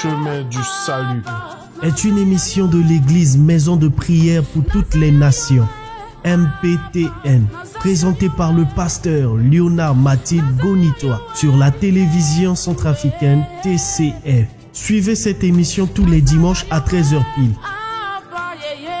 chemin du salut est une émission de l'église Maison de prière pour toutes les nations, MPTN, présentée par le pasteur Léonard Mathilde Gonitois sur la télévision centrafricaine TCF. Suivez cette émission tous les dimanches à 13h pile.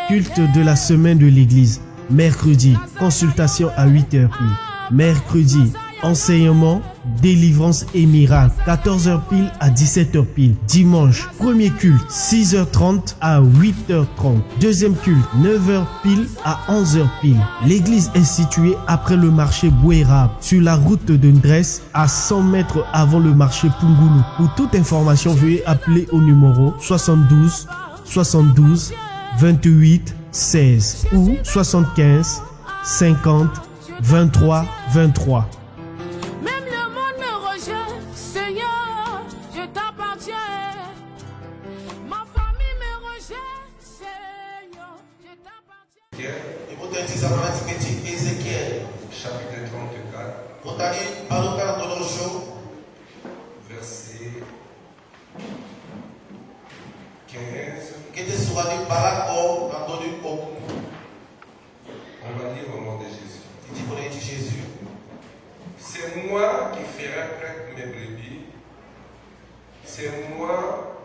Culte de la semaine de l'église. Mercredi, consultation à 8h pile. Mercredi, enseignement, délivrance et miracle, 14h pile à 17h pile. Dimanche, premier culte, 6h30 à 8h30. Deuxième culte, 9h pile à 11h pile. L'église est située après le marché Bouérab, sur la route de Ndress, à 100 mètres avant le marché Pungoulou. Pour toute information, veuillez appeler au numéro 72 72 28 16 ou 75 50 23 23. Même le monde me rejette, Seigneur, je t'appartiens. Ma famille me rejette, Seigneur, je t'appartiens. Et vous avez dit ça dans Ézéchiel, chapitre 34, vous avez parlé dans nos jours, verset 15. qui était sur les baracos dans le peuple. On va lire au nom de Jésus. Il dit qu'on a dit Jésus. C'est moi qui ferai prêtre mes brebis. C'est moi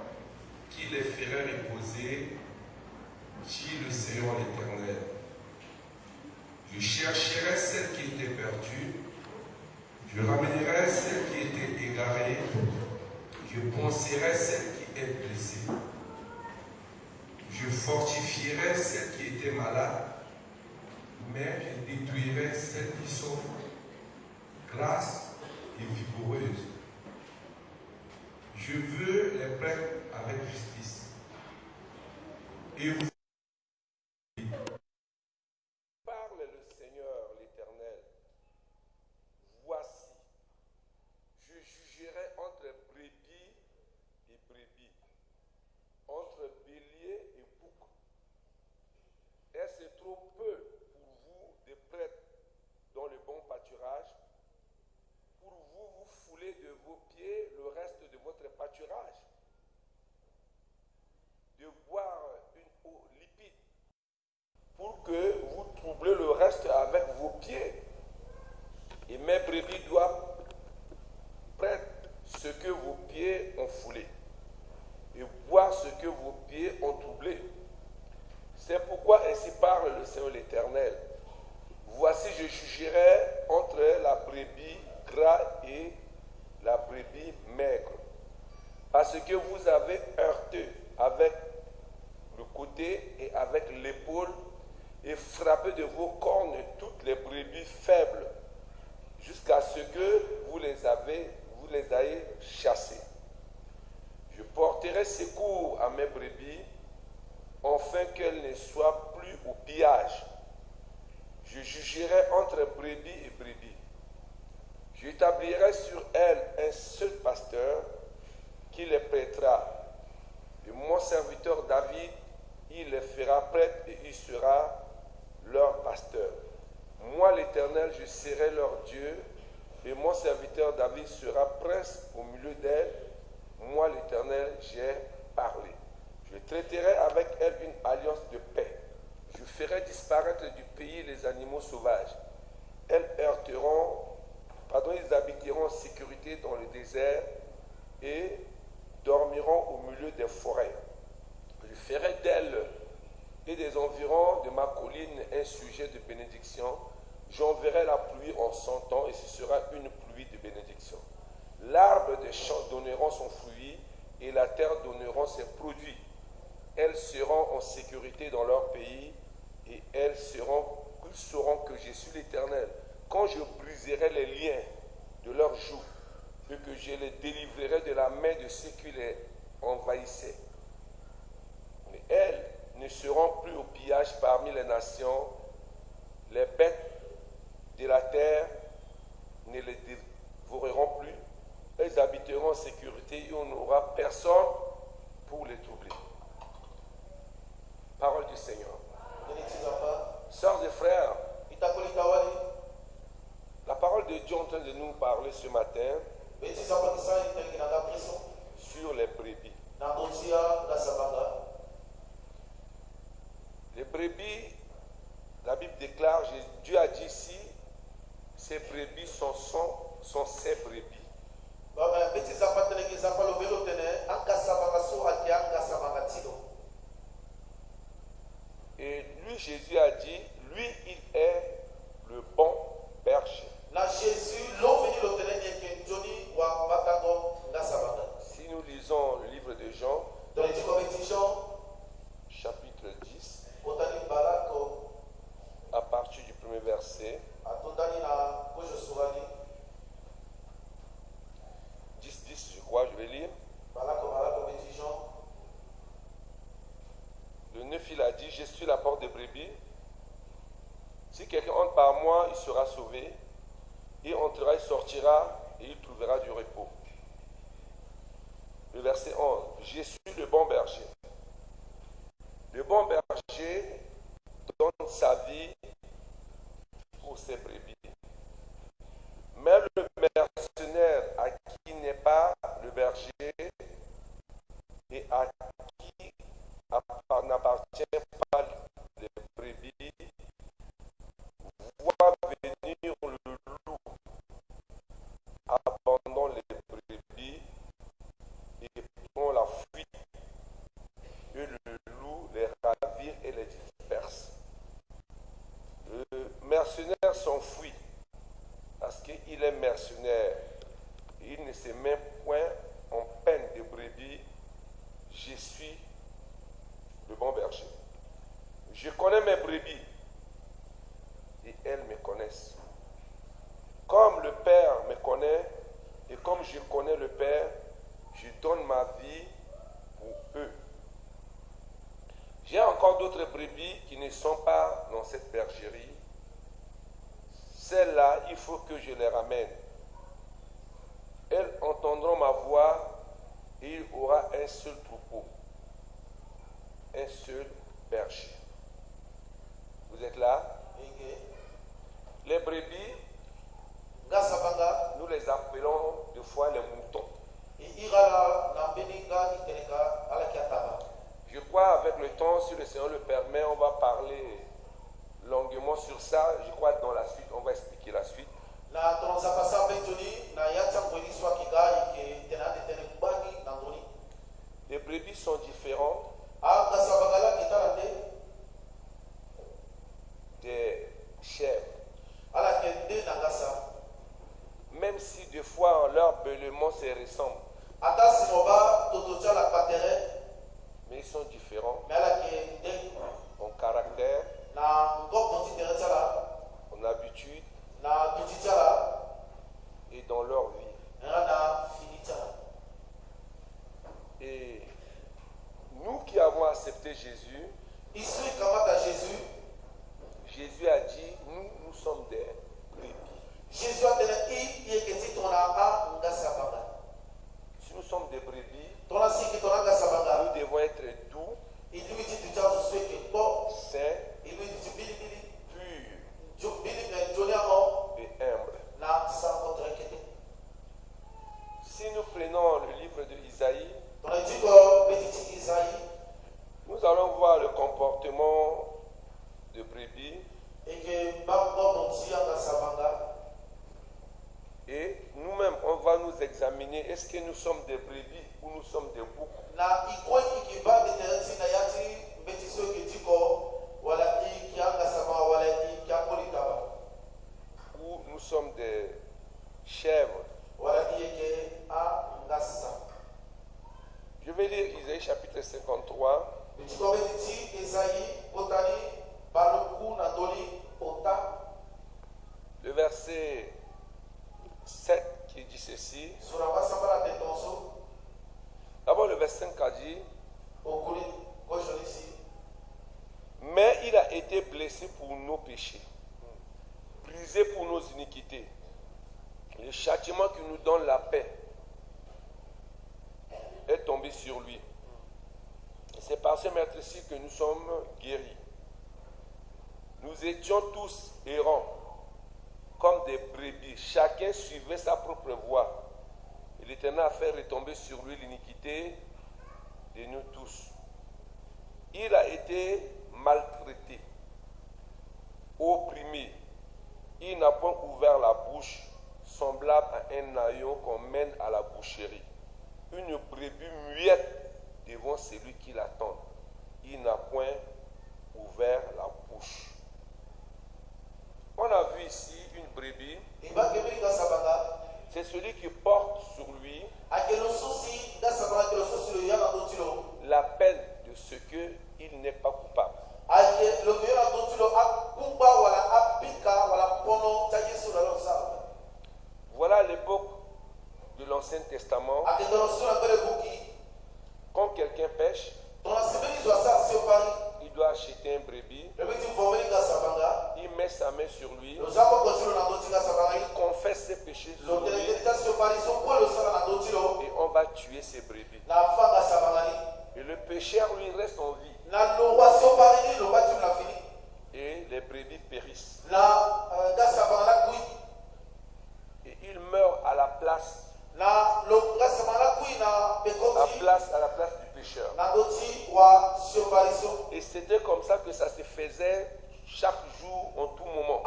qui les ferai reposer, dit le Seigneur l'Éternel. Je chercherai celles qui étaient perdues. Je ramènerai celles qui étaient égarées. Je penserai celles qui étaient blessées. Je fortifierai celles qui étaient malades, mais je détruirai celles qui sont grasses et vigoureuses. Je veux les prêtres avec justice. Et vous parle le Seigneur l'Éternel. Voici, je jugerai entre brebis et brebis, entre bélier et bouc. Est-ce trop peu pour vous de prêtres dans le bon pâturage? Pour vous, vous foulez de vos pieds le reste de votre pâturage, de boire une eau limpide, pour que vous troublez le reste avec vos pieds. Et mes brebis doivent prendre ce que vos pieds ont foulé, et boire ce que vos pieds ont troublé. C'est pourquoi ainsi parle le Seigneur l'Éternel. Voici, je jugerai entre la brebis grasse et la brebis maigre, parce que vous avez heurté avec le côté et avec l'épaule et frappé de vos cornes toutes les brebis faibles, jusqu'à ce que vous les ayez chassées. Je porterai secours à mes brebis, afin qu'elles ne soient plus au pillage. Je jugerai entre brebis et brebis. J'établirai sur elles un seul pasteur qui les prêtera. Et mon serviteur David, il les fera prêtres et il sera leur pasteur. Moi, l'Éternel, je serai leur Dieu, et mon serviteur David sera prince au milieu d'elles. Moi, l'Éternel, j'ai parlé. Je traiterai avec elle une alliance de paix. Je ferai disparaître du pays les animaux sauvages. Ils habiteront en sécurité dans le désert et dormiront au milieu des forêts. Je ferai d'elle et des environs de ma colline un sujet de bénédiction. J'enverrai la pluie en son temps et ce sera une pluie de bénédiction. L'arbre des champs donnera son fruit et la terre donnera ses produits. Elles seront en sécurité dans leur pays et ils sauront que je suis l'Éternel. Quand je briserai les liens de leurs joues et que je les délivrerai de la main de ceux qui les envahissaient. Mais elles ne seront plus au pillage parmi les nations. Les bêtes de la terre ne les dévoreront plus. Elles habiteront en sécurité et on n'aura personne pour les troubler. Parole du Seigneur. Sœurs et frères, la parole de Dieu est en train de nous parler ce matin sur les brebis. brebis, la Bible déclare, Dieu a dit ici, ces brebis sont ses brebis. Et lui, Jésus a dit, lui, il est le bon berger. Si nous lisons le livre de Jean, chapitre 10, à partir du premier verset, 10, je crois, je vais lire. Le 9, il a dit, je suis la porte des brebis. Si quelqu'un entre par moi, il sera sauvé. Il entrera, il sortira et il trouvera du repos. Le verset 11, je suis le bon berger. Le bon berger donne sa vie pour ses brebis. Mais le mercenaire à qui n'est pas le berger et à qui n'appartient pas les brebis, voit venir le loup, abandonne les brebis et prend la fuite. Et le loup les ravire et les disperse. Le mercenaire s'enfuit parce qu'il est mercenaire. Il ne se met point en peine de brebis. Je suis le bon berger. Je connais mes brebis et elles me connaissent. Comme le Père me connaît et comme je connais le Père, je donne ma vie pour eux. J'ai encore d'autres brebis qui ne sont pas dans cette bergerie. Celles-là, il faut que je les ramène. Elles entendront ma voix et il y aura un seul troupeau, un seul berger. Vous êtes là? Les brebis, nous les appelons des fois les moutons. Je crois avec le temps, si le Seigneur le permet, on va parler longuement sur ça. Je crois que dans la suite, on va expliquer la suite. Les brebis sont différentes des chèvres. Même si des fois leur bêlement se ressemble. Mais ils sont différents en caractère, en habitude et dans leur vie. Et nous qui avons accepté Jésus, Jésus a dit, nous sommes des brebis. Si nous sommes des brebis, nous devons être doux, sains, purs et humbles. Si nous prenons le livre de Isaïe, nous allons voir le comportement de brebis et nous-mêmes on va nous examiner, est-ce que nous sommes des brebis ou nous sommes des boucs. Ou nous sommes des chèvres. Je vais lire Isaïe chapitre 53. Le verset 7 qui dit ceci. D'abord le verset 5 a dit, mais il a été blessé pour nos péchés, brisé pour nos iniquités. Le châtiment qui nous donne la paix est tombé sur lui. C'est par ce maître-ci que nous sommes guéris. Nous étions tous errants, comme des brebis. Chacun suivait sa propre voie. Et l'Éternel a fait retomber sur lui l'iniquité de nous tous. Il a été maltraité, opprimé. Il n'a point ouvert la bouche, semblable à un agneau qu'on mène à la boucherie. Une brebis muette devant celui qui l'attend. Il n'a point ouvert la bouche. On a vu ici une brebis. C'est celui qui porte sur lui la peine de ce qu'il n'est pas coupable. Voilà l'époque de l'Ancien Testament. Quand quelqu'un pêche, il doit acheter un brebis. Il met sa main sur lui. Il confesse ses péchés sur lui. Et on va tuer ces brebis. Et le pécheur, lui, reste en vie. Et les brebis périssent. Et il meurt à la place. À la place du pécheur. Et c'était comme ça que ça se faisait chaque jour, en tout moment.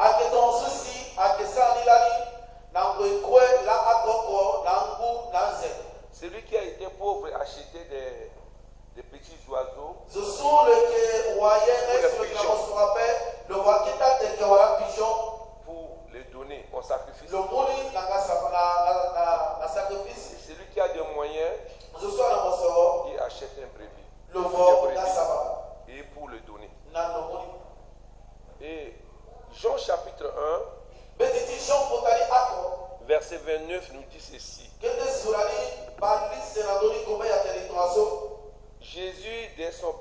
Celui qui a été pauvre achetait des petits oiseaux. Pour les donner en sacrifice. Et celui qui a des moyens, il achète un brebis. Et pour le donner. Et Jean chapitre 1, verset 29 nous dit ceci. Jésus, dès son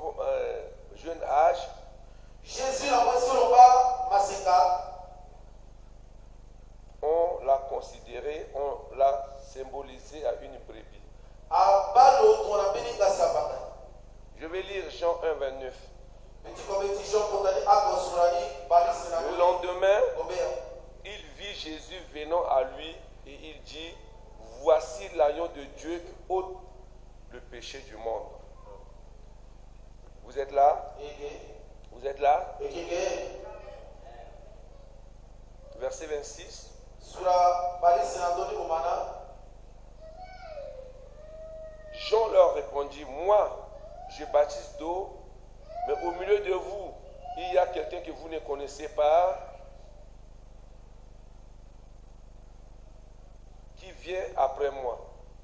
jeune âge, on l'a considéré, on l'a symbolisé à une brebis. Je vais lire Jean 1, 29. Le lendemain, il vit Jésus venant à lui et il dit, voici l'agneau de Dieu qui ôte le péché du monde. Vous êtes là? Vous êtes là? Verset 26. Jean leur répondit, moi, je baptise d'eau, mais au milieu de vous, il y a quelqu'un que vous ne connaissez pas, qui vient après moi.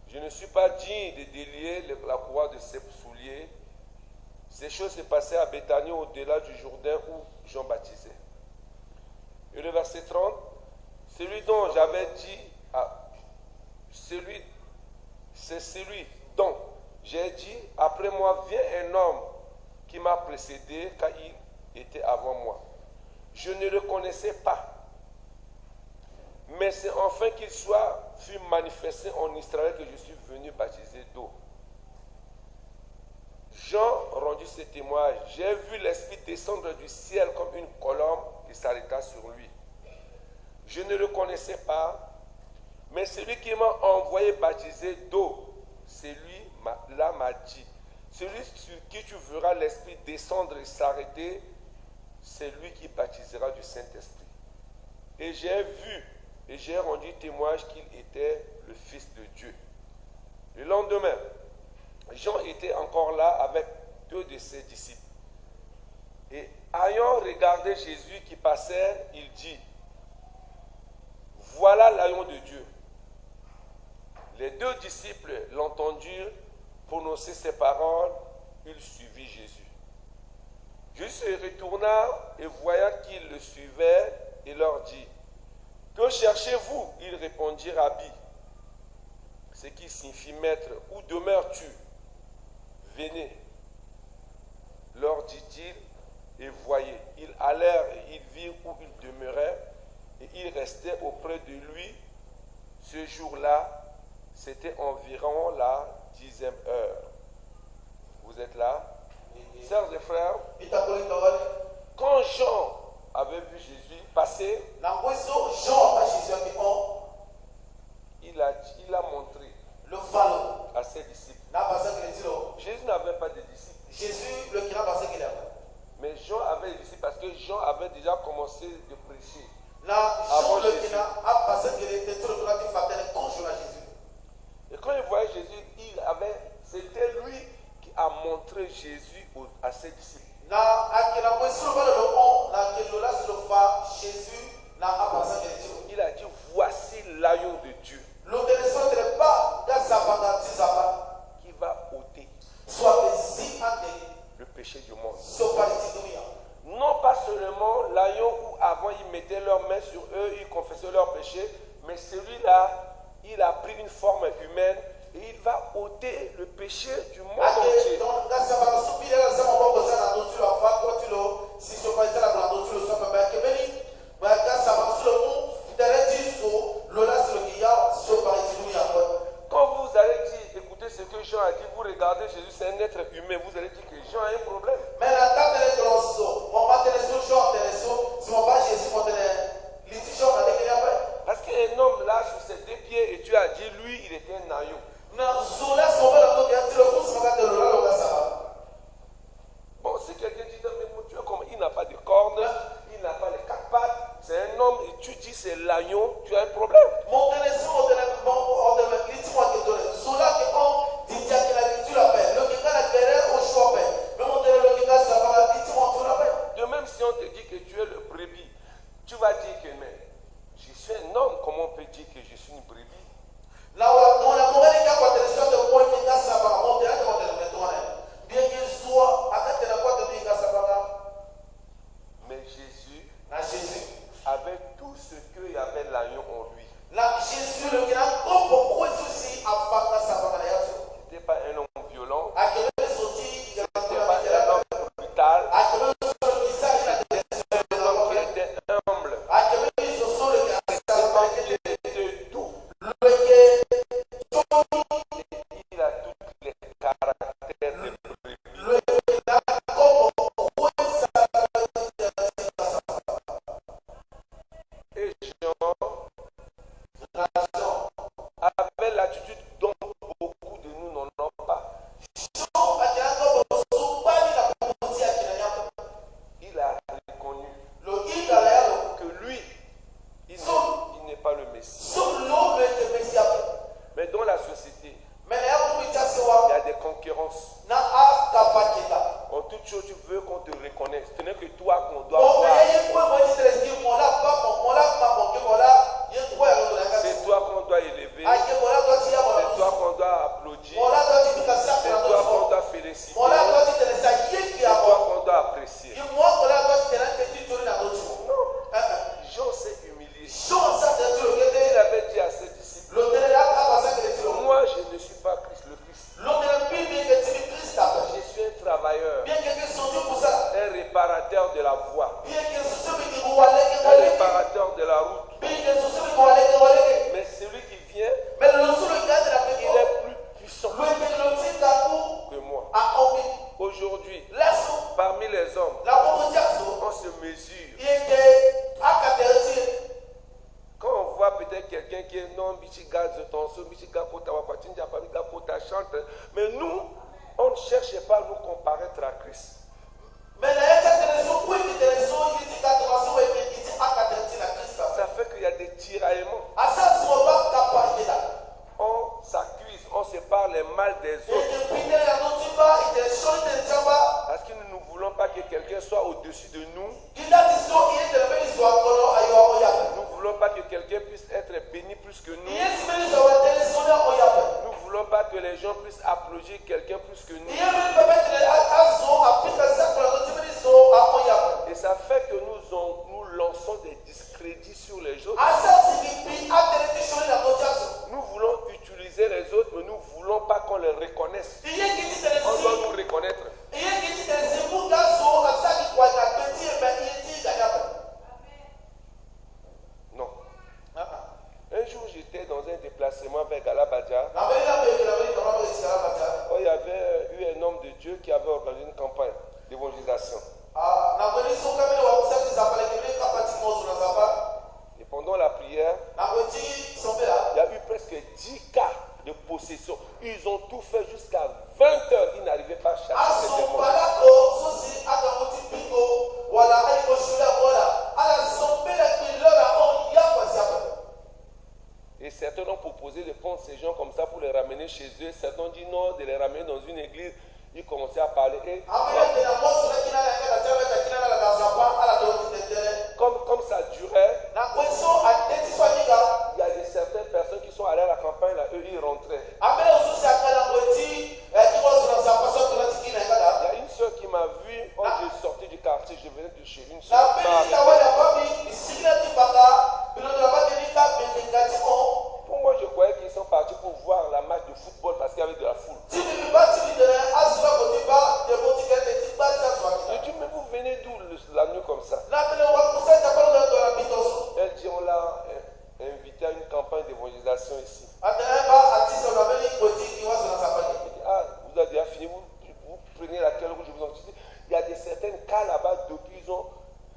Je ne suis pas digne de délier la courroie de ses souliers. Ces choses se passaient à Béthanie, au-delà du Jourdain, où Jean baptisait. Et le verset 30, celui dont j'avais dit, c'est celui dont j'ai dit, après moi vient un homme qui m'a précédé, car il était avant moi. Je ne le connaissais pas. Mais c'est enfin qu'il fut manifesté en Israël que je suis venu baptiser d'eau. Jean rendit ce témoignage. J'ai vu l'Esprit descendre du ciel comme une colombe qui s'arrêta sur lui. Je ne le connaissais pas, mais celui qui m'a envoyé baptiser d'eau, celui-là m'a dit, celui sur qui tu verras l'Esprit descendre et s'arrêter, c'est lui qui baptisera du Saint-Esprit. Et j'ai vu et j'ai rendu témoignage qu'il était le Fils de Dieu. Le lendemain, Jean était encore là avec 2 de ses disciples. Et ayant regardé Jésus qui passait, il dit, voilà l'agneau de Dieu. Les 2 disciples l'entendirent prononcer ces paroles, il suivit Jésus. Jésus se retourna et voyant qu'ils le suivaient, il leur dit, que cherchez-vous? Ils répondirent, Rabbi, ce qui signifie maître, où demeures-tu? Venez, leur dit-il, et voyez. Ils allèrent et ils virent où il demeurait, et ils restaient auprès de lui. Ce jour-là, c'était environ la 10e heure. Vous êtes là? Sœurs et frères, quand Jean avait vu Jésus passer, il a montré à ses disciples. Jésus n'avait pas de disciples. Jésus le quitta parce qu'il est. Mais Jean avait réussi parce que Jean avait déjà commencé de prêcher. Là, Avant Jean le Jésus. quitta a passé qu'il était sur le droit du fatale contre Jésus. Et quand il voyait Jésus, c'était lui qui a montré Jésus à ses disciples. Là, à qui la question va le on, là, qui le laisse le faire, Jésus n'a pas passé que Dieu. Il a dit, voici l'agneau de Dieu L'intéressant n'est pas dans sa bagaille, qui va ôter soit ici à le péché du monde. ce parti. Non pas seulement l'agneau où avant ils mettaient leurs mains sur eux, ils confessaient leurs péchés, mais celui-là, il a pris une forme humaine et il va ôter le péché du monde entier. Donc, là, ça va souffrir, là, ça va pas besoin d'un autre, la fois, quand tu le, si ce pas été là, dans l'autre, le soir, mais que béni, mais là, ça va sur le monde, derrière du saut, le là, c'est le guillard, ce parti, nous, il y a quoi. Quand vous allez dire, écoutez ce que Jean a dit, vous regardez Jésus, c'est un être humain, vous allez dire que Jean a un problème. Mais la table de l'intéressant, mon intéressant, Jean intéressant, si mon pas Jésus, mon litige, on a déclaré après. Parce qu'un homme là, sur ses deux pieds, et tu as dit, lui, il était un agneau. Bon, si quelqu'un dit, mais mon Dieu, comme il n'a pas de cornes, il n'a pas les quatre pattes, c'est un homme, et tu dis c'est l'agneau, tu as un problème. De même, si on te dit que tu es le brebis, tu vas dire que, mais je suis un homme, comment on peut dire que je suis une brebis? Mais Jésus avait tout ce qu'il y avait l'agneau en lui. Jésus le grand pourquoi ceci a pas sa Ce n'était pas un homme violent, à quel ce n'était pas un homme brutal, un homme qui était humble, il était doux. Il a tous les caractères de brebis. Et Jean avait l'attitude dont beaucoup de nous n'en ont pas. Il a reconnu que lui, il n'est pas le Messie. Mais dans la société, il y a des concurrences. En toute chose, tu veux qu'on te reconnaisse. Ce n'est que toi qu'on doit voir. C'est toi qu'on doit élever. C'est toi qu'on doit applaudir. C'est toi qu'on doit féliciter. C'est toi qu'on doit apprécier. Jean s'est humilié. Il avait dit à ses disciples, moi je ne suis pas Christ le Christ. Je suis un travailleur, un réparateur de la voie, un réparateur de la route. Mais celui qui vient, il est plus puissant que moi. Aujourd'hui, parmi les hommes, on se mesure. Quand on voit peut-être quelqu'un qui est non, chante, mais nous, on ne cherche pas à nous comparer à Christ. Ça fait qu'il y a des tiraillements. On s'accuse, on se parle les mal des autres. Parce que nous ne voulons pas que quelqu'un soit au-dessus de nous. Nous ne voulons pas que quelqu'un puisse être béni plus que nous. Nous ne voulons pas que les gens puissent applaudir quelqu'un plus que nous. Et ça fait que nous lançons des discrédits sur les autres. Nous voulons utiliser les autres, mais nous ne voulons pas qu'on les reconnaisse. On doit nous reconnaître. Non. Un jour, j'étais dans un déplacement vers Galabadja. Oh, il y avait eu un homme de Dieu qui avait organisé une campagne d'évangélisation. Et pendant la prière, il y a eu presque 10 cas de possession. Ils ont tout fait jusqu'à 20 heures. Ils n'arrivaient pas à chercher ces démons. chez eux. Certains ont dit non, de les ramener dans une église. Ils commençaient à parler. Et comme ça durait, il y a certaines personnes qui sont allées à la campagne, là, eux, ils rentraient. Il y a une soeur qui m'a vu quand j'ai sorti du quartier, je venais de chez une soeur. Pour moi, je croyais qu'ils sont partis pour voir la match de football parce qu'il y avait de la foule. Je dis, mais vous venez d'où la nuit comme ça? Elle dit, on l'a invité à une campagne d'évangélisation ici. Ah, vous avez déjà fini, vous prenez laquelle je vous en dis. Il y a certains cas là-bas, depuis ils ont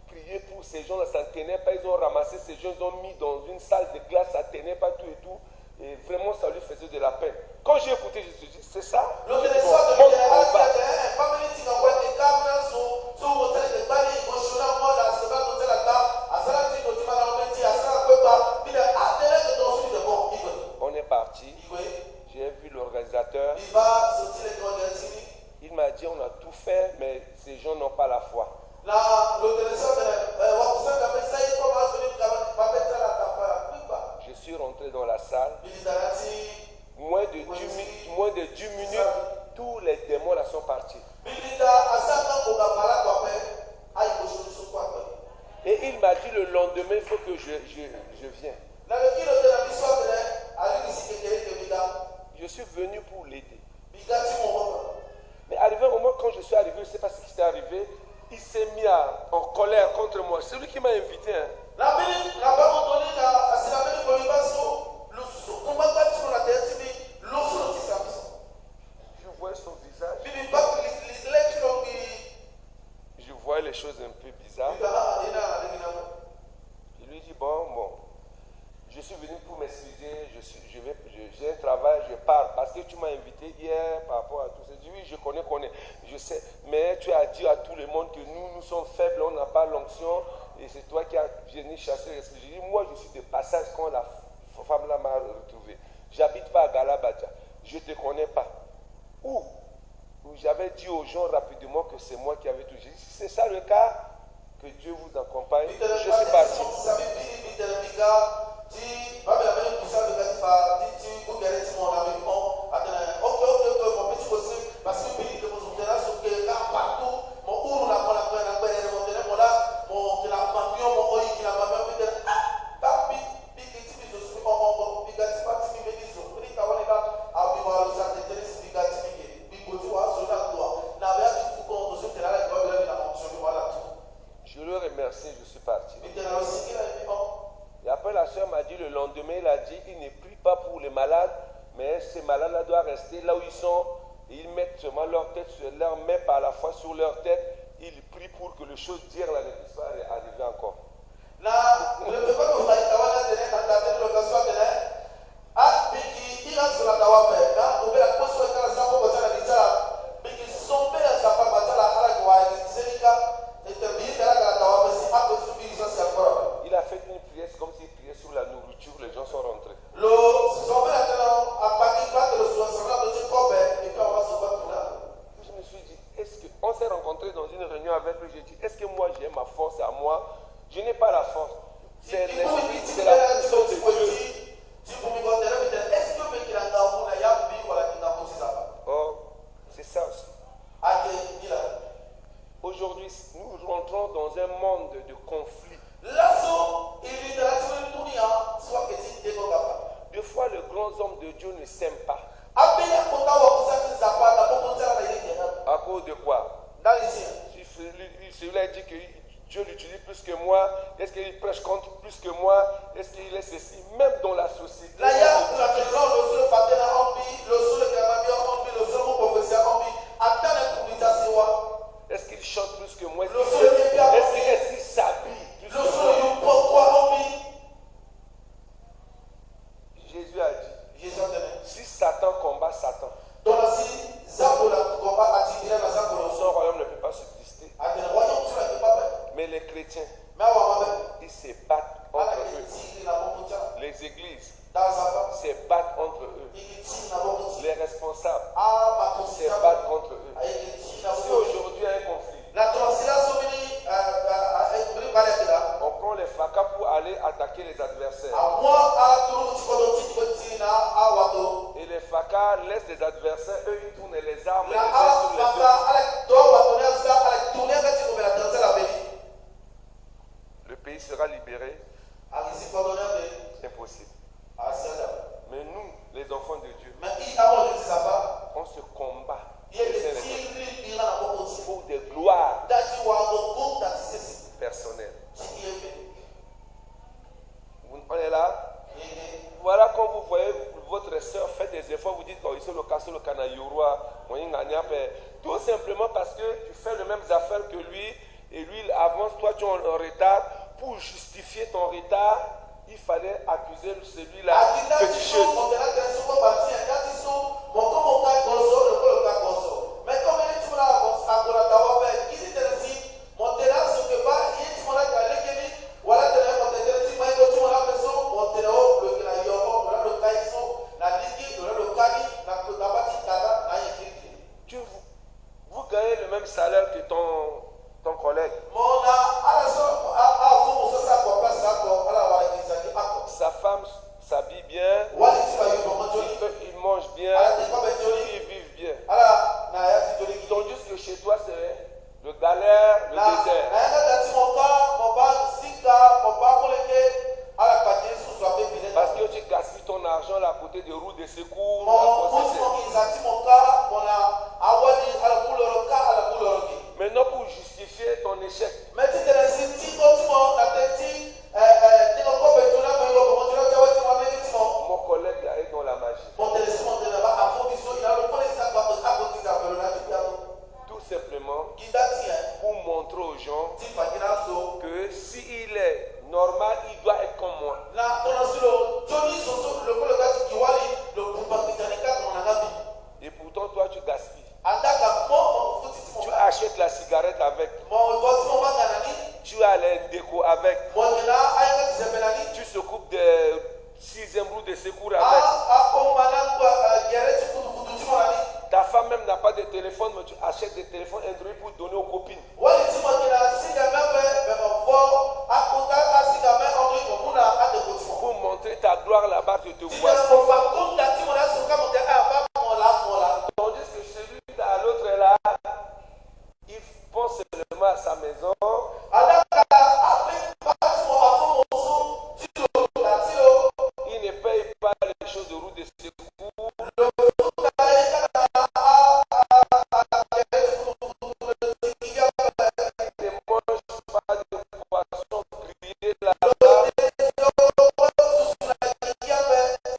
prié pour ces gens-là, ça ne tenait pas, ils ont ramassé ces gens, ils ont mis dans une salle de glace, ça ne tenait pas tout et tout. Et vraiment, ça lui faisait de la peine. Quand j'ai écouté, je me suis dit, c'est ça? On est parti. J'ai vu l'organisateur. Il m'a dit, on a tout fait, mais ces gens n'ont pas la foi. Je suis rentré dans la salle. Moins de 10 minutes, tous les démons là sont partis. Et il m'a dit le lendemain, il faut que je vienne. Je suis venu pour l'aider. Mais arrivé un moment, quand je suis arrivé, je ne sais pas ce qui s'est arrivé, il s'est mis en colère contre moi. C'est lui qui m'a invité. Hein. Je voyais son visage. Je voyais les choses un peu bizarres. Je lui dis, bon, je suis venu pour m'excuser, j'ai un travail, je pars. Parce que tu m'as invité hier par rapport à tout ça. Je dis, oui, je connais, je sais. Mais tu as dit à tout le monde que nous sommes faibles, on n'a pas l'onction. Et c'est toi qui as venu chasser. Je dis, moi, je suis de passage quand la femme là m'a retrouvé. J'habite pas à Galabadja. Je ne te connais pas. Où j'avais dit aux gens rapidement que c'est moi qui avais tout. J'ai dit, si c'est ça le cas, que Dieu vous accompagne. Je suis parti. Je le remercie, je suis parti. Et après, la soeur m'a dit le lendemain, il a dit, il ne prie pas pour les malades, mais ces malades-là doivent rester là où ils sont. Et ils mettent seulement leur tête sur leur main par la foi sur leur tête. Ils prient pour que les choses dires là ne puissent pas arriver encore. Il a fait une prière comme s'il priait sur la nourriture, les gens sont rentrés. Je me suis dit, est-ce qu'on s'est rencontrés dans une réunion avec lui, j'ai dit, est-ce que moi j'ai ma force à moi? Je n'ai pas la force. C'est l'esprit, c'est la puissance de Dieu. Oh, c'est ça aussi. Aujourd'hui, nous rentrons dans un monde de conflit. Des fois, les grands hommes de Dieu ne s'aiment pas. À cause de quoi? Celui-là dit que Dieu l'utilise plus que moi. Est-ce qu'il prêche contre plus que moi? Est-ce qu'il est ceci? Même dans la société. Est-ce qu'il chante plus que moi? Est-ce qu'il s'habille plus que moi? Jésus a dit, si Satan combat Satan, son royaume ne peut pas subsister. Mais les chrétiens, ils se battent entre eux. Les églises se battent entre eux. Les les armes les La uns ala sur les fanga autres. ala do batonea sa ala tourner kati ko bela danser la beli. Le pays sera libéré. Akisi pardonner be Impossible. asada. Mais nous, les enfants de Dieu, Mais il a mon dit ça pas. on se combat Il y a les uns des les autres tirs il a la bobo aussi. pour des gloires Dati wa go go dati sesi. personnelles. Ti il est fait. On est là. Voilà, quand vous voyez votre soeur faire des efforts, vous dites, oh, il se le casse le canaïoua, tout simplement parce que tu fais les mêmes affaires que lui, et lui il avance, toi tu es en retard. Pour justifier ton retard, il fallait accuser celui-là que tu chutes. Mais comme il est tout là, à Goratawa, qui dit ainsi, mon terrain se fait pas, il est tout là, voilà, mon terrain, tu m'as dit, tu m'as besoin, mon terrain, le Grayon, le Kaïso, la Ligue, le Kali, la Bati Kada, la Yéki. Vous gagnez le même salaire que ton collègue. Sa femme s'habille bien, il mange bien, ils vivent bien. Tandis que chez toi, c'est le galère, le désert. Parce que tu gaspilles ton argent là, à côté des roues de secours. Maintenant, pour justifier ton échec, mon collègue là est dans la magie. Tout simplement pour montrer aux gens que s'il est normal, il doit être comme moi. Et pourtant, toi, tu gaspilles. Tu achètes la cigarette avec. Tu as les déco avec. Tu s'occupes des 6e roue de secours avec. Ta femme même n'a pas de téléphone, mais tu achètes des téléphones Android pour donner aux copines. Pour montrer ta gloire là-bas, que te vois. Tandis que celui à l'autre est là, il pense seulement à sa maison. Il ne paye pas les choses de route de secours. Il ne mange pas de poisson grillé là-bas.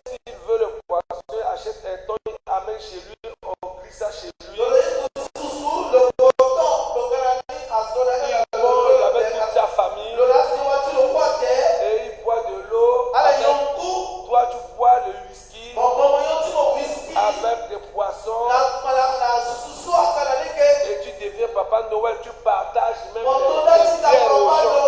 S'il veut le poisson, il achète un ton, il amène chez lui, on grille ça chez lui. Il mange avec toute sa famille. Et il boit de l'eau. Toi, tu bois le whisky avec des poissons. Et tu deviens Papa Noël, tu partages même des bières aux gens.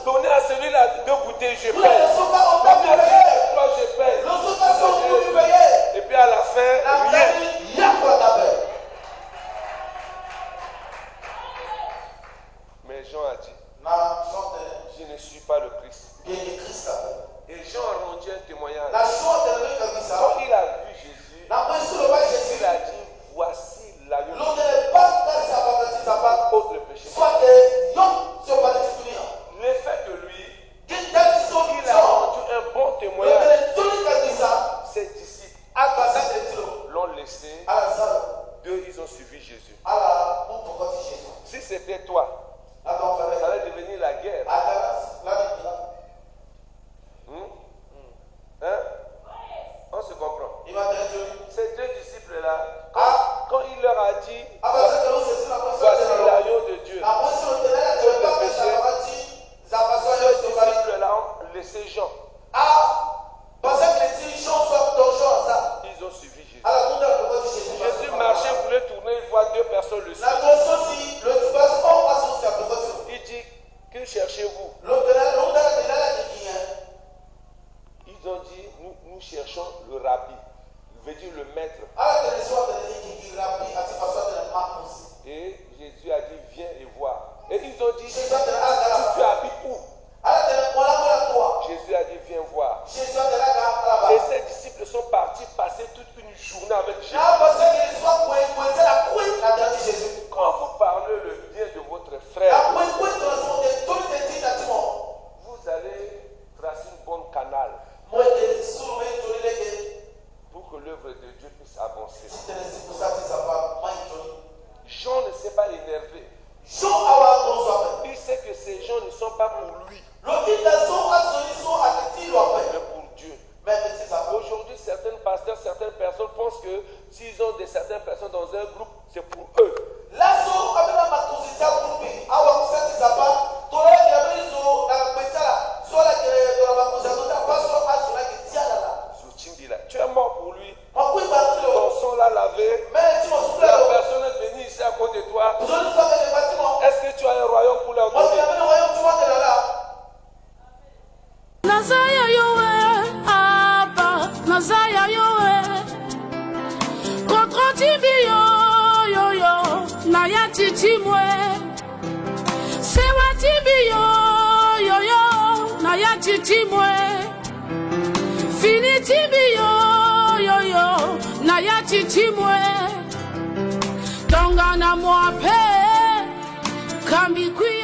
Donnez à celui-là 2 bouteilles, je paye. Donnez à celui-là 3, je paye. Et puis à la fin, rien. Mais Jean a dit, je ne suis pas le Christ. Et Jean a rendu un témoignage. Quand il a vu Jésus, il a dit, voici l'agneau qui ôte le péché. Le fait que lui, il a rendu un bon témoignage. Ses disciples l'ont laissé. 2, ils ont suivi Jésus. Si c'était toi, ça allait devenir la guerre. Hein? On se comprend. Ces 2 disciples-là, quand il leur a dit, voici l'agneau de Dieu, ces disciples-là ont laissé Jean. Ils ont suivi Jésus. Jésus marchait, voulait tourner, il voit 2 personnes le suivre. Il dit, que cherchez-vous? Ils ont dit, nous cherchons le rabbi, veut dire le maître. Et Jésus a dit, viens et voir. Et ils ont dit, tu habites où? Jésus a dit, viens voir. Et ses disciples sont partis passer toute une une journée avec Jésus. Quand vous parlez le bien de votre frère, vous allez tracer une bonne canal pour que l'œuvre de Dieu puisse avancer. Jean ne s'est pas énervé. Il sait que ces gens ne sont pas pour lui, mais pour Dieu. Aujourd'hui, certains pasteurs, certaines personnes pensent que s'ils ont certaines personnes dans un groupe, c'est pour eux. Tu es mort pour lui. Ton sang l'a lavé. La personne est venue ici à côté de toi. Est-ce que tu as un royaume pour leur donner? Nazaya yowe, Abba, Nazaya yowe. Contre tibi yo yo, Naya titimwe. Sewa tibi yo yo, Naya titimwe. Fini tibi yo yo, Naya titimwe. Tonga na mwape, kambi kui.